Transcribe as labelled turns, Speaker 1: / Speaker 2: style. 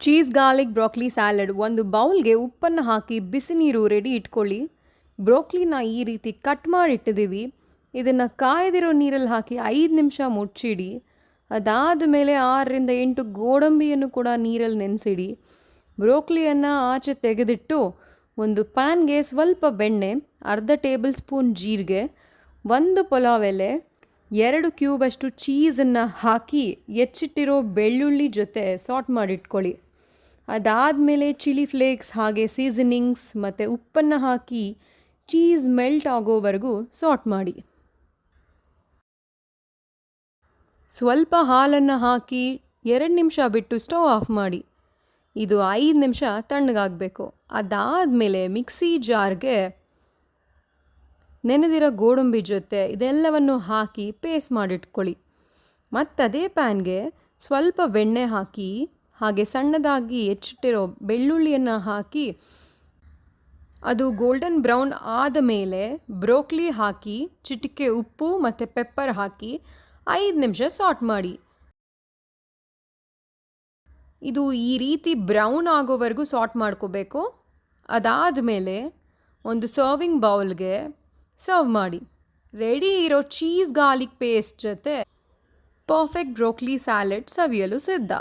Speaker 1: Cheese garlic broccoli salad ಒಂದು ಬೌಲ್ಗೆ ಉಪ್ಪನ್ನು ಹಾಕಿ ಬಿಸಿ ನೀರು ರೆಡಿ ಇಟ್ಕೊಳ್ಳಿ. ಬ್ರೋಕ್ಲಿನ ಈ ರೀತಿ ಕಟ್ ಮಾಡಿ ಇಟ್ಟಿದ್ದೀವಿ. ಇದನ್ನು ಕಾಯ್ದಿರೋ ನೀರಲ್ಲಿ ಹಾಕಿ 5 ನಿಮಿಷ ಮುಚ್ಚಿಡಿ. ಅದಾದ ಮೇಲೆ 6 ರಿಂದ 8 ಗೋಡಂಬಿಯನ್ನು ಕೂಡ ನೀರಲ್ಲಿ ನೆನೆಸಿಡಿ. ಬ್ರೋಕ್ಲಿಯನ್ನು ಆಚೆ ತೆಗೆದಿಟ್ಟು ಒಂದು ಪ್ಯಾನ್ಗೆ ಸ್ವಲ್ಪ ಬೆಣ್ಣೆ, ಅರ್ಧ ಟೇಬಲ್ ಸ್ಪೂನ್ ಜೀರಿಗೆ, 1 ಪಲಾವ್ ಎಲೆ, 2 ಕ್ಯೂಬಷ್ಟು ಚೀಸನ್ನು ಹಾಕಿ ಹೆಚ್ಚಿಟ್ಟಿರೋ ಬೆಳ್ಳುಳ್ಳಿ ಜೊತೆ ಸಾಟ್ ಮಾಡಿಟ್ಕೊಳ್ಳಿ. ಅದಾದಮೇಲೆ ಚಿಲ್ಲಿ ಫ್ಲೇಕ್ಸ್ ಹಾಗೆ ಸೀಸನಿಂಗ್ಸ್ ಮತ್ತು ಉಪ್ಪನ್ನು ಹಾಕಿ ಚೀಸ್ ಮೆಲ್ಟ್ ಆಗೋವರೆಗೂ ಸಾಟ್ ಮಾಡಿ. ಸ್ವಲ್ಪ ಹಾಲನ್ನು ಹಾಕಿ 2 ನಿಮಿಷ ಬಿಟ್ಟು ಸ್ಟವ್ ಆಫ್ ಮಾಡಿ. ಇದು 5 ನಿಮಿಷ ತಣ್ಣಗಾಗಬೇಕು. ಅದಾದಮೇಲೆ ಮಿಕ್ಸಿ ಜಾರ್ಗೆ ನೆನೆದಿರೋ ಗೋಡಂಬಿ ಜೊತೆ ಇದೆಲ್ಲವನ್ನು ಹಾಕಿ ಪೇಸ್ಟ್ ಮಾಡಿಟ್ಕೊಳ್ಳಿ. ಮತ್ತದೇ ಪ್ಯಾನ್ಗೆ ಸ್ವಲ್ಪ ಬೆಣ್ಣೆ ಹಾಕಿ ಹಾಗೆ ಸಣ್ಣದಾಗಿ ಹೆಚ್ಚಿಟ್ಟಿರೋ ಬೆಳ್ಳುಳ್ಳಿಯನ್ನು ಹಾಕಿ ಅದು ಗೋಲ್ಡನ್ ಬ್ರೌನ್ ಆದ ಮೇಲೆ ಬ್ರೋಕ್ಲಿ ಹಾಕಿ ಚಿಟಿಕೆ ಉಪ್ಪು ಮತ್ತು ಪೆಪ್ಪರ್ ಹಾಕಿ 5 ನಿಮಿಷ ಸಾಟ್ ಮಾಡಿ. ಇದು ಈ ರೀತಿ ಬ್ರೌನ್ ಆಗೋವರೆಗೂ ಸಾಟ್ ಮಾಡ್ಕೋಬೇಕು. ಅದಾದಮೇಲೆ ಒಂದು ಸರ್ವಿಂಗ್ ಬೌಲ್ಗೆ ಸರ್ವ್ ಮಾಡಿ. ರೆಡಿ ಇರೋ ಚೀಸ್ ಗಾರ್ಲಿಕ್ ಪೇಸ್ಟ್ ಜೊತೆ ಪರ್ಫೆಕ್ಟ್ ಬ್ರೋಕ್ಲಿ ಸ್ಯಾಲಡ್ ಸವಿಯಲು ಸಿದ್ಧ.